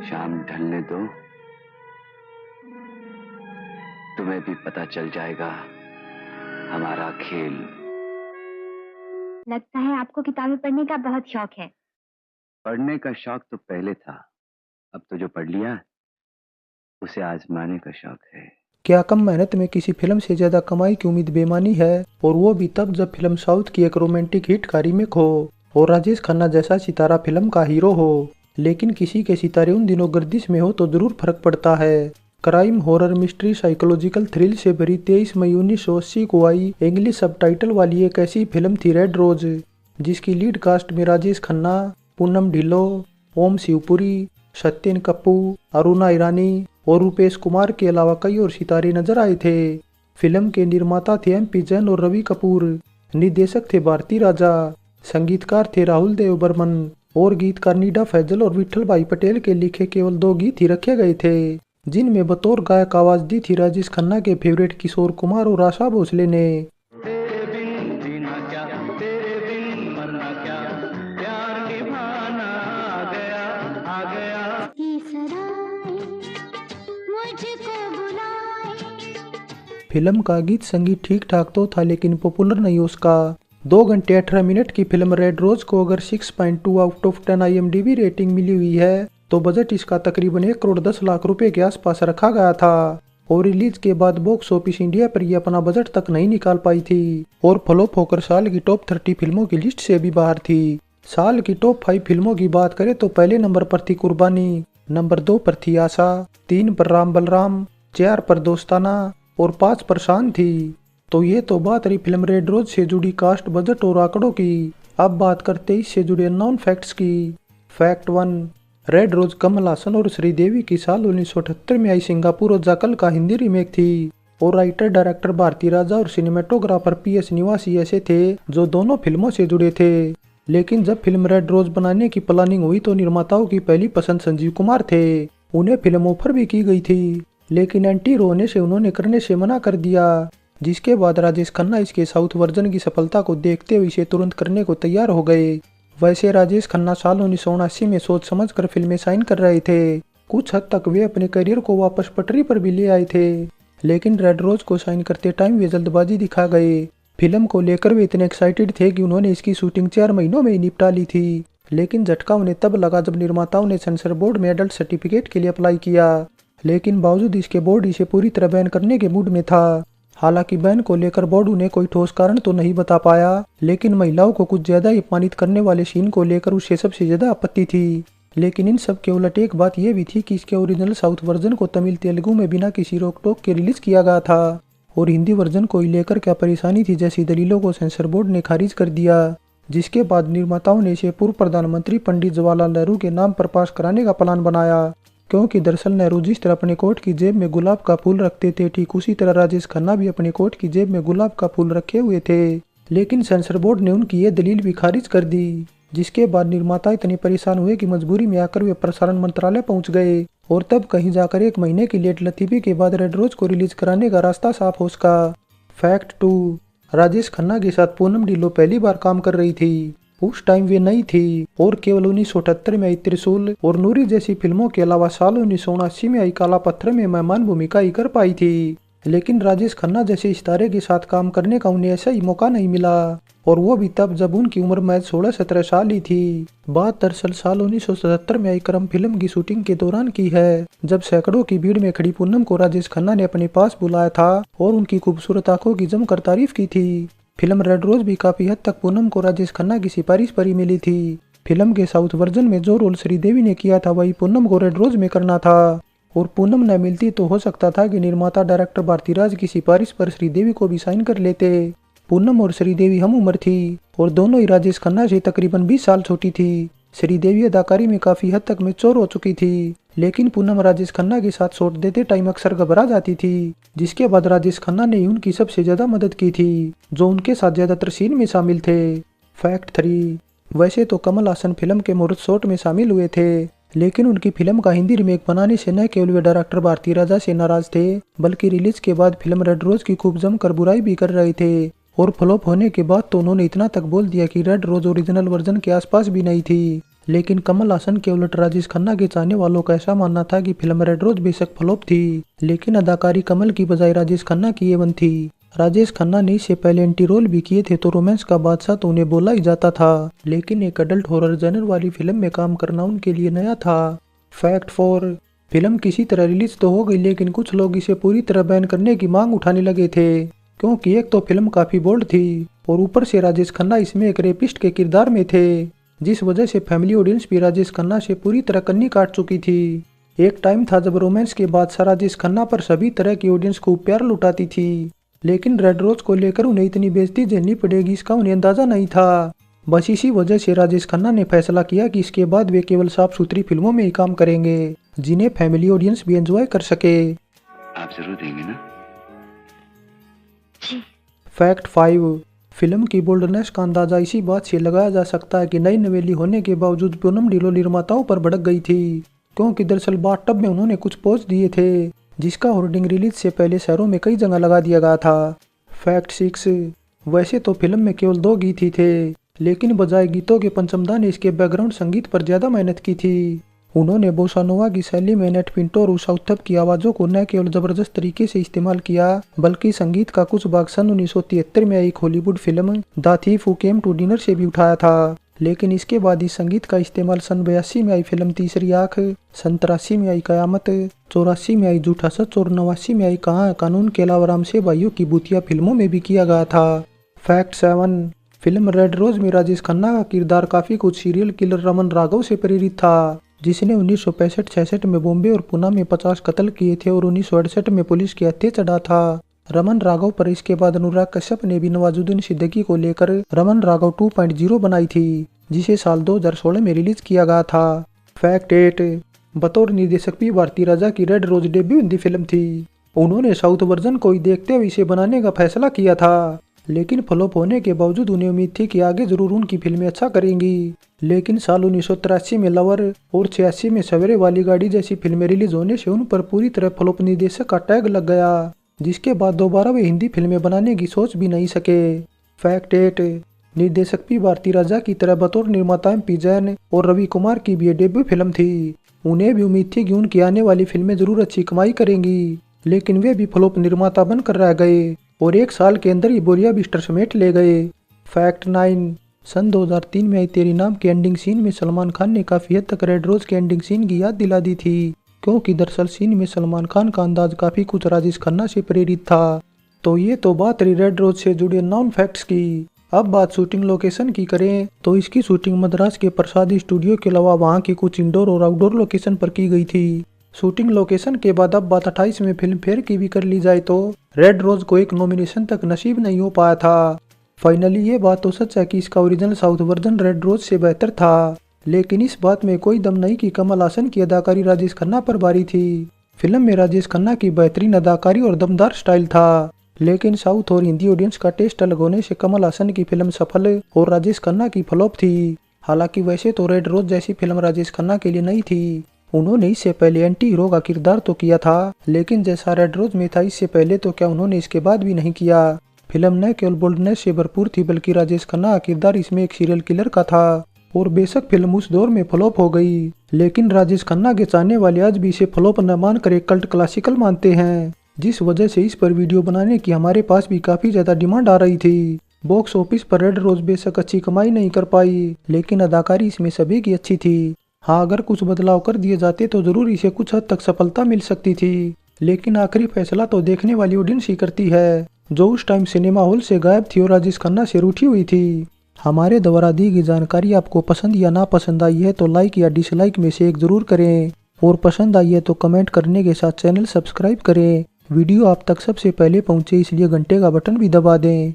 शाम ढलने दो, तुम्हें भी पता चल जाएगा हमारा खेल। लगता है आपको किताबें पढ़ने का बहुत शौक है। पढ़ने का शौक तो पहले था, अब तो जो पढ़ लिया उसे आजमाने का शौक है। क्या कम मेहनत में किसी फिल्म से ज्यादा कमाई की उम्मीद बेमानी है, और वो भी तब जब फिल्म साउथ की एक रोमांटिक हिट का रीमेक हो और राजेश खन्ना जैसा सितारा फिल्म का हीरो हो। लेकिन किसी के सितारे उन दिनों गर्दिश में हो तो जरूर फर्क पड़ता है। Crime, horror, mystery, psychological thrill से भरी 23 मई 1980 को आई इंग्लिश सबटाइटल वाली एक ऐसी फिल्म थी रेड रोज, जिसकी लीड कास्ट में राजेश खन्ना, पूनम ढिल्लो, ओम शिवपुरी, सत्यन कपूर, अरुणा ईरानी और रूपेश कुमार के अलावा कई और सितारे नजर आए थे। फिल्म के निर्माता थे MP जैन और रवि कपूर, निर्देशक थे भारती राजा, संगीतकार थे राहुल देव बर्मन और गीतकार नीडा फैजल और विठल भाई पटेल के लिखे केवल 2 गीत ही रखे गए थे, जिनमें बतौर गायक आवाज दी थी राजेश खन्ना के फेवरेट किशोर कुमार और आशा भोसले ने। फिल्म का गीत संगीत ठीक ठाक तो था, लेकिन पॉपुलर नहीं उसका। 2 घंटे 18 मिनट की फिल्म रेड रोज को अगर 6.2 आउट ऑफ 10 IMDb रेटिंग मिली हुई है, तो बजट इसका तकरीबन 1 करोड़ 10 लाख रुपए के आसपास रखा गया था, और रिलीज के बाद बॉक्स ऑफिस इंडिया पर यह अपना बजट तक नहीं निकाल पाई थी और फ्लॉप होकर साल की टॉप 30 फिल्मों की लिस्ट से भी बाहर थी। साल की टॉप 5 फिल्मों की बात करें तो पहले नंबर पर थी कुर्बानी, नंबर 2 पर थी आशा, 3 पर राम बलराम, 4 पर दोस्ताना और 5 पर शान थी। तो ये तो बात रही फिल्म रेड रोज से जुड़ी कास्ट, बजट और आंकड़ों की। अब बात करते हैं इससे जुड़े नॉन फैक्ट्स की। Fact 1, red rose Kamal Haasan और श्रीदेवी की साल 1978 में आई सिंगापुर और जाकल का हिंदी रीमेक थी, और राइटर डायरेक्टर भारती राजा और सिनेमेटोग्राफर PS निवासी ऐसे थे जो दोनों फिल्मों से जुड़े थे। लेकिन जब फिल्म रेड रोज बनाने की प्लानिंग हुई तो निर्माताओं की पहली पसंद संजीव कुमार थे। उन्हें फिल्म ऑफर भी की गई थी, लेकिन एंटी रोने से उन्होंने करने से मना कर दिया, जिसके बाद राजेश खन्ना इसके साउथ वर्जन की सफलता को देखते हुए इसे तुरंत करने को तैयार हो गए। वैसे राजेश खन्ना साल 1979 में सोच समझ कर फिल्में साइन कर रहे थे। कुछ हद तक वे अपने करियर को वापस पटरी पर भी ले आए थे, लेकिन रेड रोज को साइन करते टाइम वे जल्दबाजी दिखा गए। फिल्म को लेकर वे इतने एक्साइटेड थे कि उन्होंने इसकी शूटिंग 4 महीनों में ही निपटा ली थी, लेकिन झटका उन्हें तब लगा जब निर्माताओं ने सेंसर बोर्ड में एडल्ट सर्टिफिकेट के लिए अप्लाई किया। लेकिन बावजूद इसके बोर्ड इसे पूरी तरह बैन करने के मूड में था। हालांकि बैन को लेकर बोर्ड उन्हें कोई ठोस कारण तो नहीं बता पाया, लेकिन महिलाओं को कुछ ज्यादा ही अपमानित करने वाले सीन को लेकर उसे सबसे ज्यादा आपत्ति थी। लेकिन इन सब के उलट एक बात यह भी थी कि इसके ओरिजिनल साउथ वर्जन को तमिल तेलुगु में बिना किसी रोक टोक के रिलीज किया गया था, और हिंदी वर्जन को लेकर क्या परेशानी थी जैसी दलीलों को सेंसर बोर्ड ने खारिज कर दिया, जिसके बाद निर्माताओं ने इसे पूर्व प्रधानमंत्री पंडित जवाहरलाल नेहरू के नाम पर पास कराने का प्लान बनाया। क्योंकि दरअसल नेहरू जिस तरह अपने कोट की जेब में गुलाब का फूल रखते थे, ठीक उसी तरह राजेश खन्ना भी अपने कोट की जेब में गुलाब का फूल रखे हुए थे। लेकिन सेंसर बोर्ड ने उनकी ये दलील भी खारिज कर दी, जिसके बाद निर्माता इतने परेशान हुए कि मजबूरी में आकर वे प्रसारण मंत्रालय पहुंच गए, और तब कहीं जाकर 1 महीने की लेट लतीफी के बाद रेड रोज को रिलीज कराने का रास्ता साफ हो सका। फैक्ट 2, राजेश खन्ना के साथ पूनम ढिल्लो पहली बार काम कर रही थी। उस टाइम वे नई थी और केवल 1978 में आई त्रिशूल और नूरी जैसी फिल्मों के अलावा साल 1979 में आई काला पत्थर में मेहमान भूमिका ही कर पाई थी। लेकिन राजेश खन्ना जैसे सितारे के साथ काम करने का उन्हें ऐसा ही मौका नहीं मिला, और वो भी तब जब उनकी उम्र महज 16-17 साल ही थी। बात दरअसल साल 1977 में आई क्रम फिल्म की शूटिंग के दौरान की है, जब सैकड़ों की भीड़ में खड़ी पूनम को राजेश खन्ना ने अपने पास बुलाया था और उनकी खूबसूरत आंखों की जमकर तारीफ की थी। फिल्म रेड रोज भी काफी हद तक पूनम को राजेश खन्ना की सिफारिश पर ही मिली थी। फिल्म के साउथ वर्जन में जो रोल श्रीदेवी ने किया था वही पूनम को रेड रोज में करना था, और पूनम न मिलती तो हो सकता था कि निर्माता डायरेक्टर भारती राज की सिफारिश पर श्रीदेवी को भी साइन कर लेते। पूनम और श्रीदेवी हम उम्र थी और दोनों ही राजेश खन्ना से तकरीबन 20 साल छोटी थी। श्रीदेवी अदाकारी में काफी हद तक मैच्योर हो चुकी थी, लेकिन पूनम राजेश खन्ना के साथ शॉट देते टाइम अक्सर घबरा जाती थी, जिसके बाद राजेश खन्ना ने उनकी सबसे ज्यादा मदद की थी, जो उनके साथ ज्यादातर सीन में शामिल थे। फैक्ट 3, वैसे तो कमल हासन फिल्म के मुहूर्त शॉट में शामिल हुए थे, लेकिन उनकी फिल्म का हिंदी रीमेक बनाने से न केवल वे डायरेक्टर भारती राजा से नाराज थे, बल्कि रिलीज के बाद फिल्म रेड रोज की खूब जमकर बुराई भी कर रहे थे, और फ्लॉप होने के बाद तो उन्होंने इतना तक बोल दिया कि रेड रोज ओरिजिनल वर्जन के आसपास भी नहीं थी। लेकिन कमल हासन के उलट राजेश खन्ना के चाहने वालों का ऐसा मानना था कि फिल्म रेड रोज बेशक फ्लॉप थी, लेकिन अदाकारी कमल की बजाय राजेश खन्ना की A1 थी। राजेश खन्ना ने इससे पहले एंटी रोल भी किए थे तो रोमांस का बादशाह तो उन्हें बोला ही जाता था, लेकिन एक अडल्ट हॉरर जनर वाली फिल्म में काम करना उनके लिए नया था। फैक्ट 4, फिल्म किसी तरह रिलीज तो हो गई, लेकिन कुछ लोग इसे पूरी तरह बैन करने की मांग उठाने लगे थे, क्योंकि एक तो फिल्म काफी बोल्ड थी और ऊपर से राजेश खन्ना इसमें एक रेपिस्ट के किरदार में थे, जिस वजह से फैमिली ऑडियंस भी राजेश खन्ना से पूरी तरह कन्नी काट चुकी थी। एक टाइम था जब रोमांस के बादशाह राजेश खन्ना पर सभी तरह की ऑडियंस को प्यार लुटाती थी, लेकिन रेड रोज को लेकर उन्हें इतनी बेइज्जती झेलनी पड़ेगी इसका उन्हें अंदाजा नहीं था। बस इसी वजह से राजेश खन्ना ने फैसला किया कि इसके बाद वे केवल साफ सुथरी फिल्मों में ही काम करेंगे, जिन्हें फैमिली ऑडियंस भी एंजॉय कर सके। आप जरूर देंगे ना? जी। फैक्ट 5, फिल्म की बोल्डनेस का अंदाजा इसी बात से लगाया जा सकता है कि नई नवेली होने के बावजूद पूनम ढिल्लों निर्माताओं पर भड़क गई थी, क्योंकि दरअसल बाथटब में उन्होंने कुछ पोस्ट दिए थे, जिसका होर्डिंग रिलीज से पहले शहरों में कई जगह लगा दिया गया था। फैक्ट 6, वैसे तो फिल्म में केवल 2 गीत ही थे, लेकिन बजाय गीतों के पंचमदा ने इसके बैकग्राउंड संगीत पर ज्यादा मेहनत की थी। उन्होंने बोसा नोवा की शैली में नेट पिंटो और उसाउथप की आवाजों को न केवल जबरदस्त तरीके से इस्तेमाल किया, बल्कि संगीत का कुछ भाग सन 1973 में आई Hollywood film the thief who came to dinner से भी उठाया था। लेकिन इसके बाद इस संगीत का इस्तेमाल सन 82 में आई फिल्म तीसरी आंख, सन 83 में आई कयामत, 84 में आई झूठा सच और 89 में आई कहाँ है कानून के अलावा राम से भाइयों की भूतिया फिल्मों में भी किया गया था। फैक्ट 7, फिल्म रेड रोज में राजेश खन्ना का किरदार काफी कुछ सीरियल किलर रमन राघव से प्रेरित था, जिसने 1965-66 में बॉम्बे और पुणे में 50 कत्ल किए थे और 1968 में पुलिस के हत्थे चढ़ा था। रमन राघव पर इसके बाद अनुराग कश्यप ने भी नवाजुद्दीन सिद्दीकी को लेकर रमन राघव 2.0 बनाई थी, जिसे साल 2016 में रिलीज किया गया था। फैक्ट 8, बतौर निर्देशक पी भारती राजा की red rose debut Hindi film थी। उन्होंने साउथ वर्जन को ही देखते हुए इसे बनाने का फैसला किया था, लेकिन फ्लॉप होने के बावजूद उन्हें उम्मीद थी कि आगे जरूर उनकी फिल्में अच्छा करेंगी। लेकिन साल 1983 में लवर और 86 में सवेरे वाली गाड़ी जैसी फिल्में रिलीज होने से उन पर पूरी तरह फ्लॉप निर्देशक का टैग लग गया, जिसके बाद दोबारा वे हिंदी फिल्में बनाने की सोच भी नहीं सके। फैक्ट 8, निर्देशक पी भारती राजा की तरह बतौर निर्माता MP जैन और रवि कुमार की भी ये डेब्यू फिल्म थी। उन्हें भी उम्मीद थी कि उनकी आने वाली फिल्में जरूर अच्छी कमाई करेंगी, लेकिन वे भी फ्लॉप निर्माता बनकर रह गए और 1 साल के अंदर ही बोरिया बिस्तर समेट ले गए। फैक्ट 9, सन 2003 में आई तेरी नाम के एंडिंग सीन में सलमान खान ने काफी हद तक रेड रोज के एंडिंग सीन की याद दिला दी थी, क्योंकि दरअसल सीन में सलमान खान का अंदाज काफी कुछ राजेश खन्ना से प्रेरित था। तो ये तो बात रही रेड रोज से जुड़े नॉन फैक्ट्स की। अब बात शूटिंग लोकेशन की करें तो इसकी शूटिंग मद्रास के प्रसाद स्टूडियो के अलावा वहाँ की कुछ इंडोर और आउटडोर लोकेशन पर की गई थी। शूटिंग लोकेशन के बाद अब बात 28 में फिल्म फेयर की भी कर ली जाए तो रेड रोज को एक नॉमिनेशन तक नसीब नहीं हो पाया था। फाइनली ये बात तो सच है कि इसका original south version red rose से बेहतर था, लेकिन इस बात में कोई दम नहीं कि कमल हासन की अदाकारी राजेश खन्ना पर भारी थी। फिल्म में राजेश खन्ना की बेहतरीन अदाकारी और दमदार स्टाइल था, लेकिन साउथ और हिंदी ऑडियंस का टेस्ट अलग होने से कमल हासन की फिल्म सफल और राजेश खन्ना की फ्लॉप थी। हालांकि वैसे तो रेड रोज जैसी फिल्म राजेश खन्ना के लिए नहीं थी। उन्होंने इससे पहले एंटी हीरो का किरदार तो किया था, लेकिन जैसा रेड रोज में था इससे पहले तो क्या उन्होंने इसके बाद भी नहीं किया। फिल्म न केवल बोल्डनेस से भरपूर थी, बल्कि राजेश खन्ना का किरदार इसमें एक सीरियल किलर का था और बेशक फिल्म उस दौर में फ्लॉप हो गई, लेकिन राजेश खन्ना के चाहने वाले आज भी इसे फ्लॉप न मानकर एक कल्ट क्लासिकल मानते हैं, जिस वजह से इस पर वीडियो बनाने की हमारे पास भी काफी ज्यादा डिमांड आ रही थी। बॉक्स ऑफिस पर रेड रोज बेशक अच्छी कमाई नहीं कर पाई, लेकिन अदाकारी इसमें सभी की अच्छी थी। हाँ, अगर कुछ बदलाव कर दिए जाते तो जरूर इसे कुछ हद तक सफलता मिल सकती थी, लेकिन आखिरी फैसला तो देखने वाली ऑडियंस ही करती है, जो उस टाइम सिनेमा हॉल से गायब थी और राजेश खन्ना से रूठी हुई थी। हमारे द्वारा दी गई जानकारी आपको पसंद या ना पसंद आई है तो लाइक या डिसलाइक में से एक जरूर करें, और पसंद आई है तो कमेंट करने के साथ चैनल सब्सक्राइब करें। वीडियो आप तक सबसे पहले पहुंचे इसलिए घंटे का बटन भी दबा दें।